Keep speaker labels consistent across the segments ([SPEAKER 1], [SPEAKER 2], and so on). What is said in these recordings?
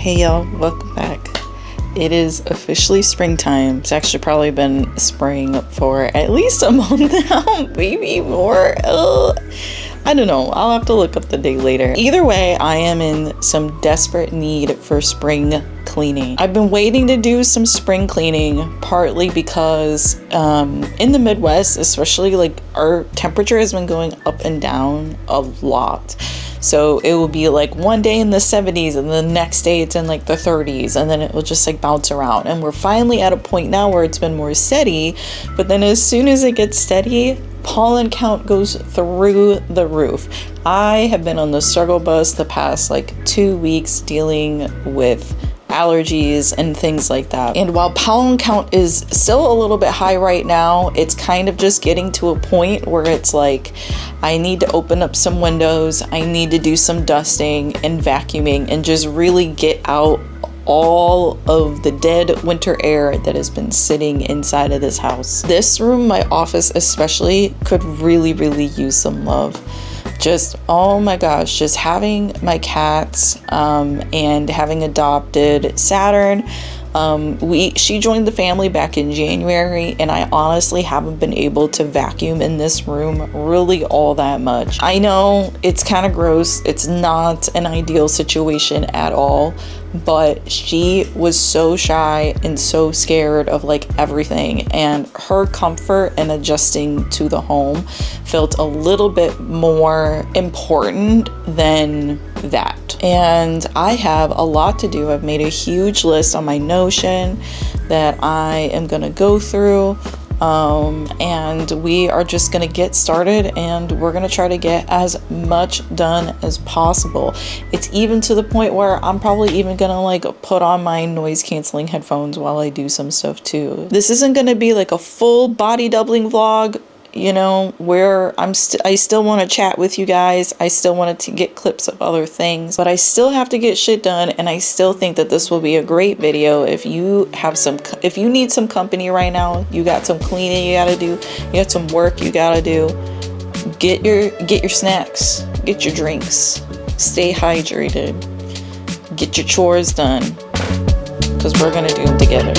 [SPEAKER 1] Hey y'all, welcome back. It is officially springtime. It's actually probably been spring for at least a month now, maybe more. I don't know. I'll have to look up the date later. Either way, I am in some desperate need for spring cleaning. I've been waiting to do some spring cleaning, partly because in the Midwest, especially, like, our temperature has been going up and down a lot. So it will be like one day in the 70s and the next day it's in like the 30s, and then it will just like bounce around. And we're finally at a point now where it's been more steady, but then as soon as it gets steady, pollen count goes through the roof. I have been on the struggle bus the past like 2 weeks dealing with allergies and things like that. And while pollen count is still a little bit high right now, it's kind of just getting to a point where it's like, I need to open up some windows, I need to do some dusting and vacuuming and just really get out all of the dead winter air that has been sitting inside of this house. This room, my office especially, could really use some love. Just, oh my gosh, just having my cats and having adopted Saturn. She joined the family back in January, and I honestly haven't been able to vacuum in this room really all that much. I know it's kind of gross. It's not an ideal situation at all, but she was so shy and so scared of like everything, and her comfort and adjusting to the home felt a little bit more important than that. And I have a lot to do. I've made a huge list on my Notion that I am gonna go through, and we are just gonna get started, and we're gonna try to get as much done as possible. It's even to the point where I'm probably even gonna like put on my noise canceling headphones while I do some stuff too. This isn't gonna be like a full body doubling vlog, you know, where I still want to chat with you guys. I still wanted to get clips of other things, but I still have to get shit done. And I still think that this will be a great video. If you need some company right now, you got some cleaning you gotta do, you got some work you gotta do, get your snacks, get your drinks, stay hydrated, get your chores done, because we're gonna do them together.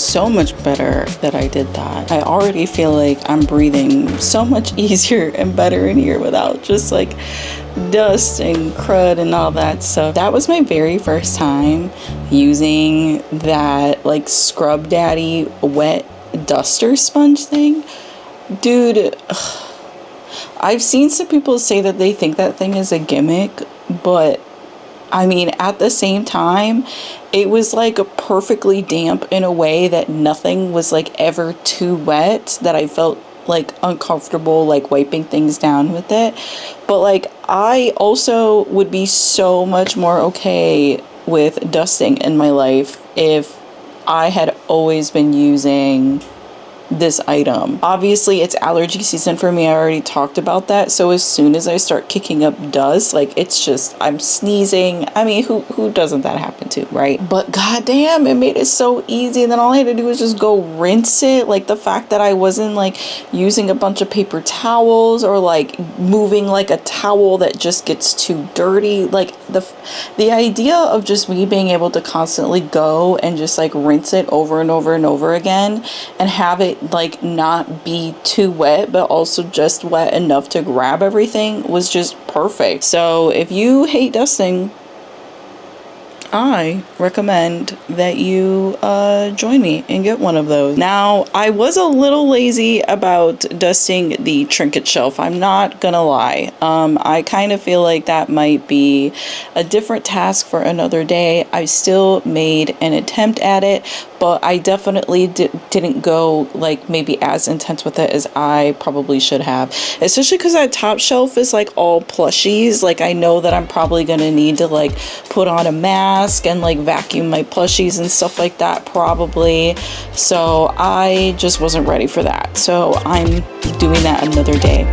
[SPEAKER 1] so much better that I did that. I already feel like I'm breathing so much easier and better in here without just like dust and crud and all that stuff. That was my very first time using that like Scrub Daddy wet duster sponge thing. Dude, I've seen some people say that they think that thing is a gimmick, but I mean, at the same time, it was like perfectly damp in a way that nothing was like ever too wet, that I felt like uncomfortable like wiping things down with it. But like, I also would be so much more okay with dusting in my life if I had always been using this item. Obviously it's allergy season for me. I already talked about that. So as soon as I start kicking up dust, like it's just, I'm sneezing. I mean, who doesn't that happen to, right? But goddamn, it made it so easy. And then all I had to do was just go rinse it. Like the fact that I wasn't like using a bunch of paper towels or like moving like a towel that just gets too dirty. Like the idea of just me being able to constantly go and just like rinse it over and over and over again and have it like not be too wet but also just wet enough to grab everything was just perfect. So if you hate dusting, I recommend that you join me and get one of those. Now, I was a little lazy about dusting the trinket shelf. I'm not gonna lie. I kind of feel like that might be a different task for another day. I still made an attempt at it, but I definitely didn't go like maybe as intense with it as I probably should have. Especially because that top shelf is like all plushies. Like I know that I'm probably gonna need to like put on a mask and like vacuum my plushies and stuff like that probably. So I just wasn't ready for that. So I'm doing that another day.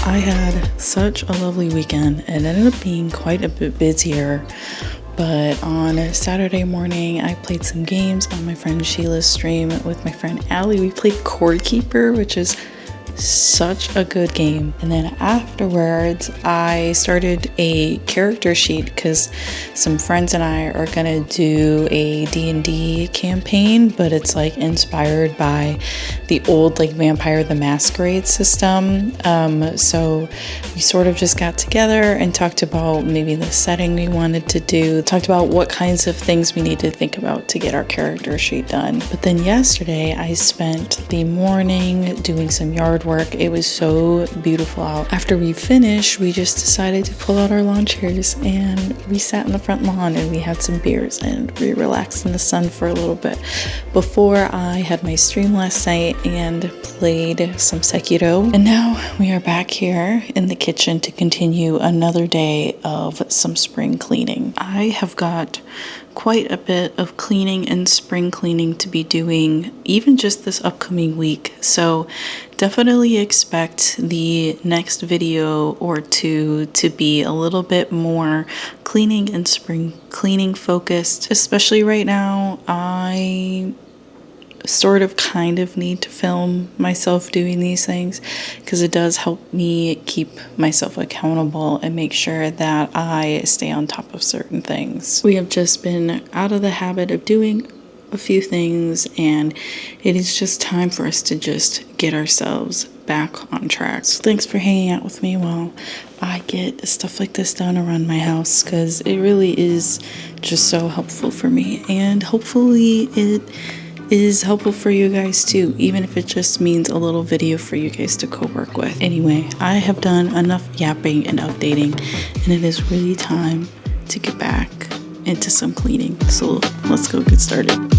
[SPEAKER 1] I had such a lovely weekend. It ended up being quite a bit busier, but on a Saturday morning I played some games on my friend Sheila's stream with my friend Allie. We played Cord Keeper, which is such a good game. And then afterwards I started a character sheet because some friends and I are gonna do a D&D campaign, but it's like inspired by the old like Vampire the Masquerade system. So we sort of just got together and talked about maybe the setting we wanted to do, talked about what kinds of things we need to think about to get our character sheet done. But then yesterday I spent the morning doing some yard work. It was so beautiful out. After we finished, we just decided to pull out our lawn chairs and we sat in the front lawn and we had some beers and we relaxed in the sun for a little bit before I had my stream last night and played some Sekiro. And now we are back here in the kitchen to continue another day of some spring cleaning. I have got quite a bit of cleaning and spring cleaning to be doing even just this upcoming week. So definitely expect the next video or two to be a little bit more cleaning and spring cleaning focused. Especially right now, I sort of kind of need to film myself doing these things because it does help me keep myself accountable and make sure that I stay on top of certain things. We have just been out of the habit of doing a few things, and it is just time for us to just get ourselves back on track. So thanks for hanging out with me while I get stuff like this done around my house, because it really is just so helpful for me, and hopefully it is helpful for you guys too, even if it just means a little video for you guys to co-work with. Anyway, I have done enough yapping and updating, and it is really time to get back into some cleaning. So let's go get started.